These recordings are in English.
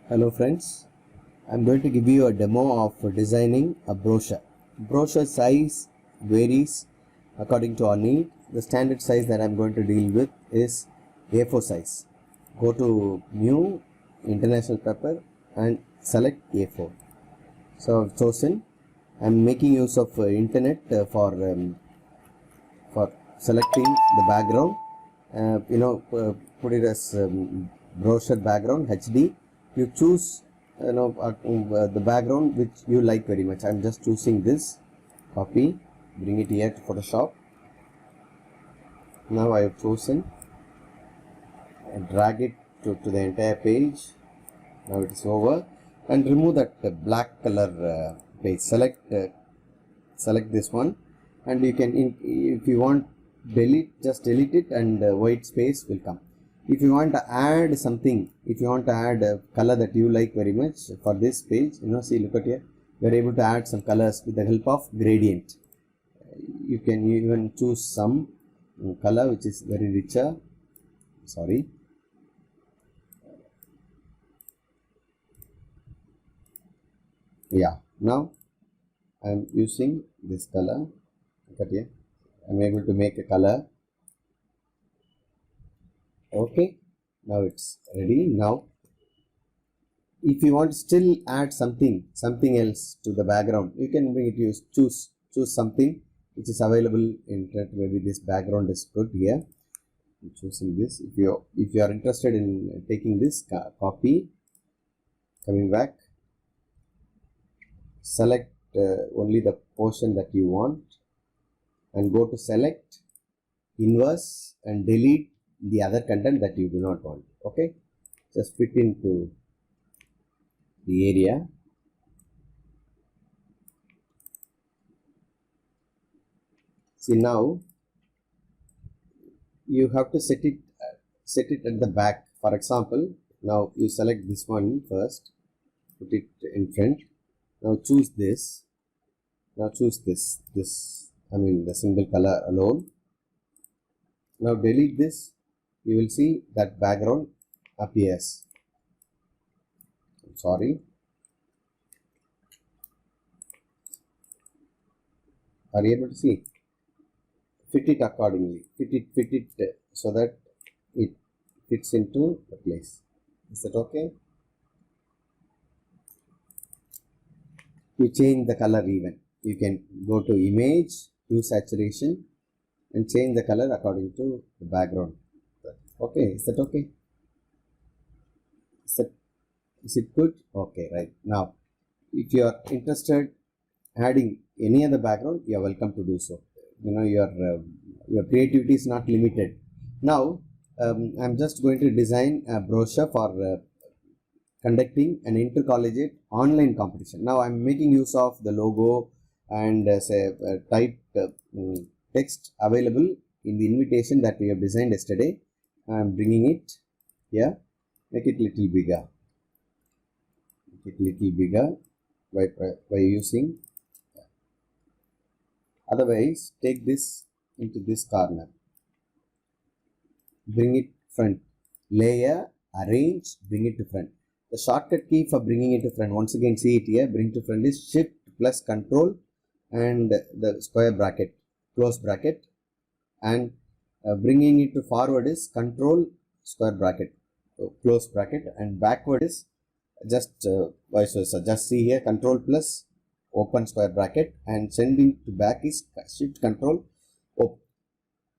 Hello friends, I'm going to give you a demo of designing a brochure. Brochure size varies according to our need. The standard size that I'm going to deal with is A4 size. Go to New International Paper and select A4. So I've chosen. I'm making use of internet for selecting the background. Put it as brochure background HD. You choose the background which you like very much. I'm just choosing this. Copy, bring it here to Photoshop. Now I have chosen and drag it to the entire page. Now it is over, and remove that black color page. Select this one, and you can, if you want, just delete it, and white space will come. If you want to add something, if you want to add a color that you like very much for this page, see, look at here, we are able to add some colors with the help of gradient. You can even choose some color which is very richer. Sorry. Yeah, now I am using this color. Look at here, I am able to make a color. Okay, now it's ready. Now if you want to still add something else to the background, you can bring it, choose something which is available in internet. Maybe this background is good here. I'm choosing this. If you are interested in taking this, copy, coming back, select only the portion that you want, and go to select, inverse, and delete the other content that you do not want. Okay, just fit into the area. See, now you have to set it at the back. For example, now you select this one first, put it in front. Now choose this. Now choose this the single color alone. Now delete this. You will see that background appears. I'm sorry. Are you able to see? Fit it accordingly. Fit it so that it fits into the place. Is that okay? You change the color even. You can go to image, do saturation, and change the color according to the background. Okay, is that okay? Is it good? Okay, right. Now, if you are interested adding any other background, you are welcome to do so. Your creativity is not limited. Now, I'm just going to design a brochure for conducting an intercollegiate online competition. Now I'm making use of the logo and typed text available in the invitation that we have designed yesterday. I'm bringing it here. Make it little bigger. By using. Otherwise, take this into this corner. Bring it front. Layer, arrange, bring it to front. The shortcut key for bringing it to front, once again see it here, bring to front is Shift plus Control and the square bracket, close bracket, and bringing it to forward is Control square bracket, close bracket, and backward is just vice versa. Just see here, Control plus open square bracket, and sending to back is Shift Control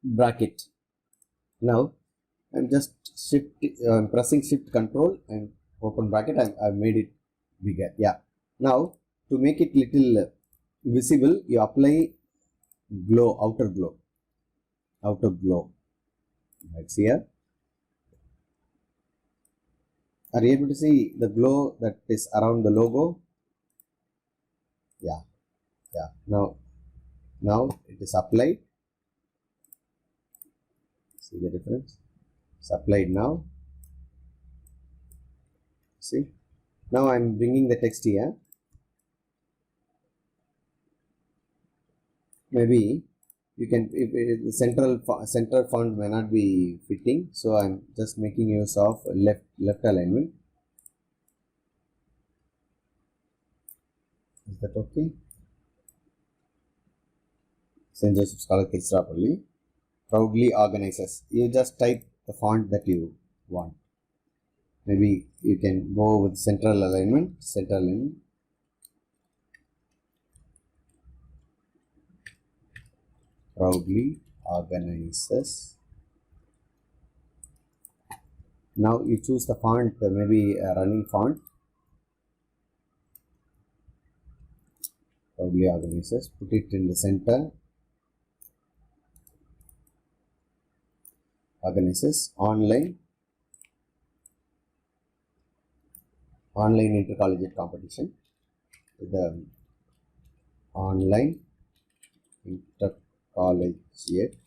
bracket. Now I'm just pressing Shift Control and open bracket. I've made it bigger. Yeah. Now to make it little visible, you apply glow, outer glow. Right here. Are you able to see the glow that is around the logo? Yeah. Now it is applied. See the difference? It's applied now. See? Now I'm bringing the text here. Maybe you can, if the central font may not be fitting, so I'm just making use of left alignment. Is that okay? St. Joseph Scholar Tiruchirappalli proudly organizes. You just type the font that you want. Maybe you can go with central alignment, proudly organizes. Now you choose the font, maybe a running font. Proudly organizes, put it in the center. Organizes online intercollegiate competition. The online intercollegiate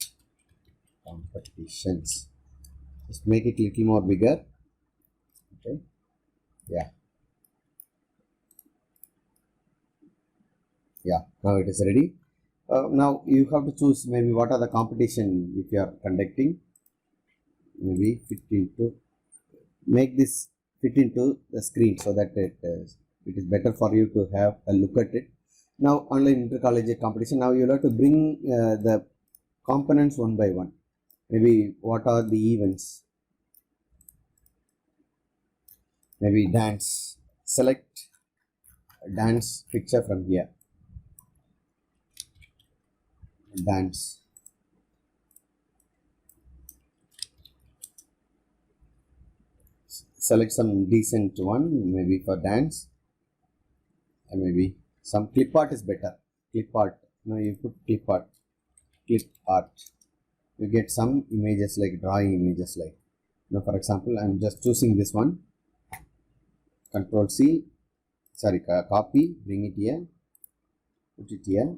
competitions. Just make it a little more bigger. Okay. Yeah. Now it is ready. Now you have to choose maybe what are the competition if you are conducting. Maybe make this fit into the screen so that it is better for you to have a look at it. Now online intercollegiate competition. Now you will have to bring the components one by one. Maybe what are the events? Maybe dance. Select a dance picture from here. Dance. Select some decent one, maybe for dance, and maybe some clip art is better. Clip art. Now you put clip art. You get some images like drawing images like. Now, for example, I am just choosing this one. Control C. Copy. Bring it here. Put it here.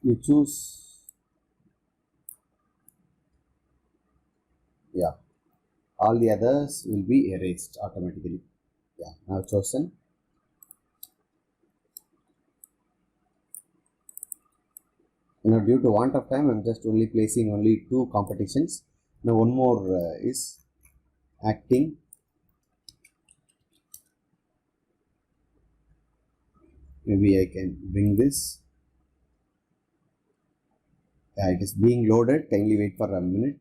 You choose. Yeah. All the others will be erased automatically. Yeah, now chosen. Now, due to want of time, I'm just only placing only 2 competitions. Now, one more is acting. Maybe I can bring this. Yeah, it is being loaded. Kindly wait for a minute.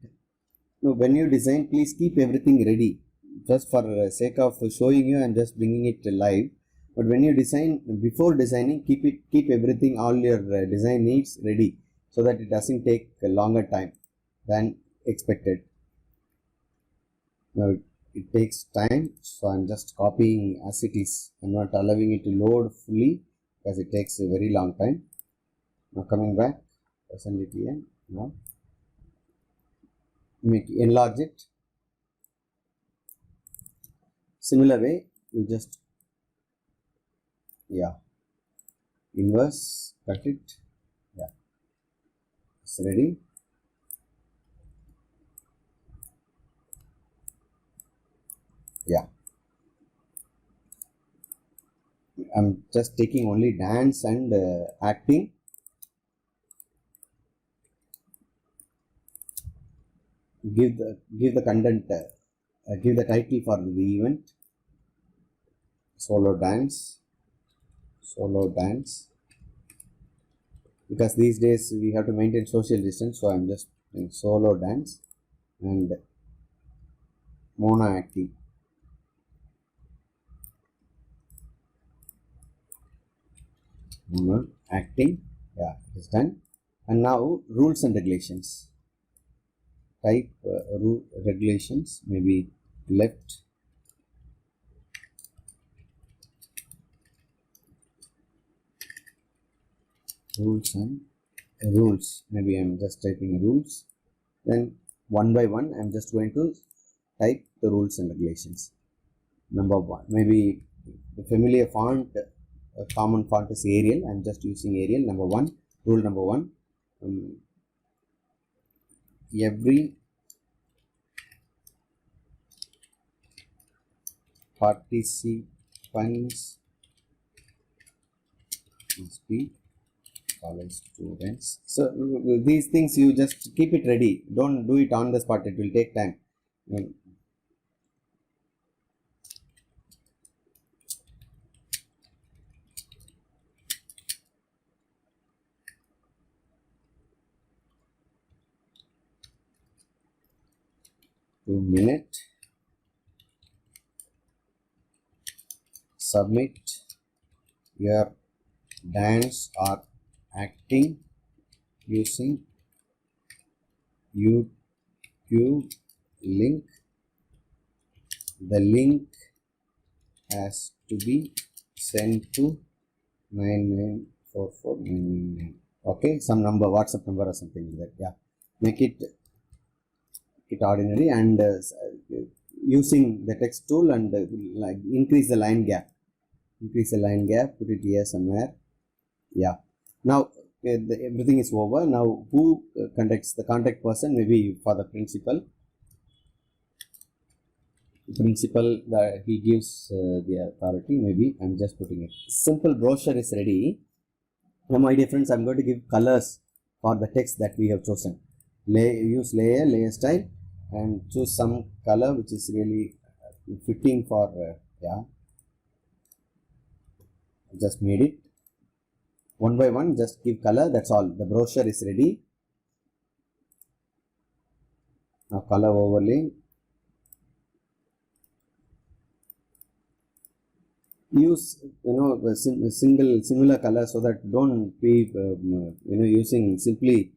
Now, when you design, please keep everything ready. Just for sake of showing you, I'm just bringing it live. But when you design, before designing, keep everything, all your design needs ready, so that it doesn't take a longer time than expected. Now it takes time, so I'm just copying as it is. I'm not allowing it to load fully because it takes a very long time. Now coming back, present it here. Now enlarge it. Similar way, you just inverse, cut it. Yeah, it's ready. Yeah, I'm just taking only dance and acting. Give the content, give the title for the event. Solo dance, because these days we have to maintain social distance, so I'm just doing solo dance and mono acting. Mono acting. Yeah, it is done. And now rules and regulations. Type rule regulations, maybe left. Rules, maybe I'm just typing rules. Then one by one, I'm just going to type the rules and regulations. Number 1, maybe the familiar font, a common font is Arial. I'm just using Arial. Number 1, rule number 1, every participants must be college students. So these things you just keep it ready. Don't do it on the spot. It will take time. 2 minute. Submit your dance or acting using YouTube link. The link has to be sent to 9944999. Okay, some number, WhatsApp number or something like that. Yeah, make it ordinary and using the text tool and like increase the line gap. Put it here somewhere. Yeah. Now everything is over. Now who conducts the contact person? Maybe for the principal. That he gives the authority. Maybe I'm just putting it. Simple brochure is ready. Now my dear friends, I'm going to give colors for the text that we have chosen. Use layer style and choose some color which is really fitting for yeah. Just made it. One by one, just give color. That's all. The brochure is ready. Now color overlay. Use similar color so that don't be using simply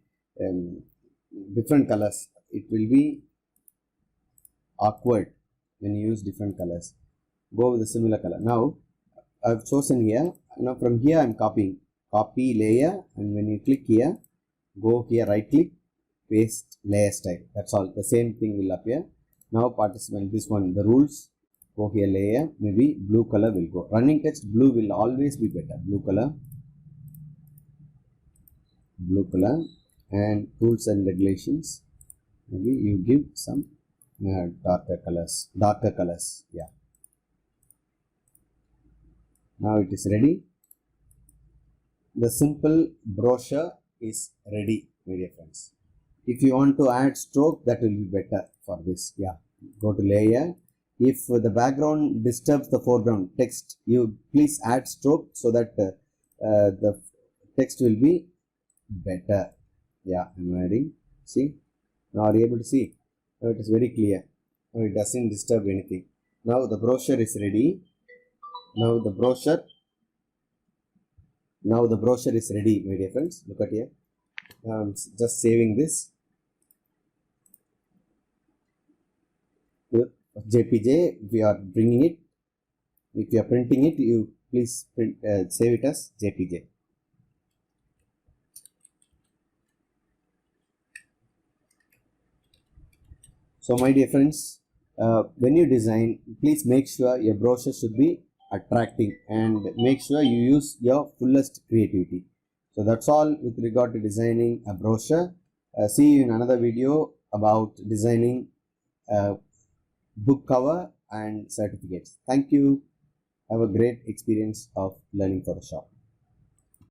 different colors. It will be awkward when you use different colors. Go with a similar color. Now I've chosen here. Now from here I'm copying. Copy layer, and when you click here, go here, right click, paste layer style. That's all. The same thing will appear. Now participant, this one, the rules. Go here, layer, maybe blue color will go. Running text, blue will always be better. Blue color, and rules and regulations. Maybe you give some darker colors. Yeah. Now it is ready. The simple brochure is ready, my dear friends. If you want to add stroke, that will be better for this. Yeah. Go to layer. If the background disturbs the foreground text, you please add stroke so that the text will be better. Yeah, I'm adding. See, now are you able to see? Now it is very clear. Now it doesn't disturb anything. Now the brochure is ready. Now the brochure is ready, my dear friends. Look at here. I'm just saving this. JPG, if you are bringing it, if you are printing it, you please print, save it as JPG. So my dear friends, when you design, please make sure your brochure should be attracting and make sure you use your fullest creativity. So that's all with regard to designing a brochure. See you in another video about designing book cover and certificates. Thank you. Have a great experience of learning Photoshop.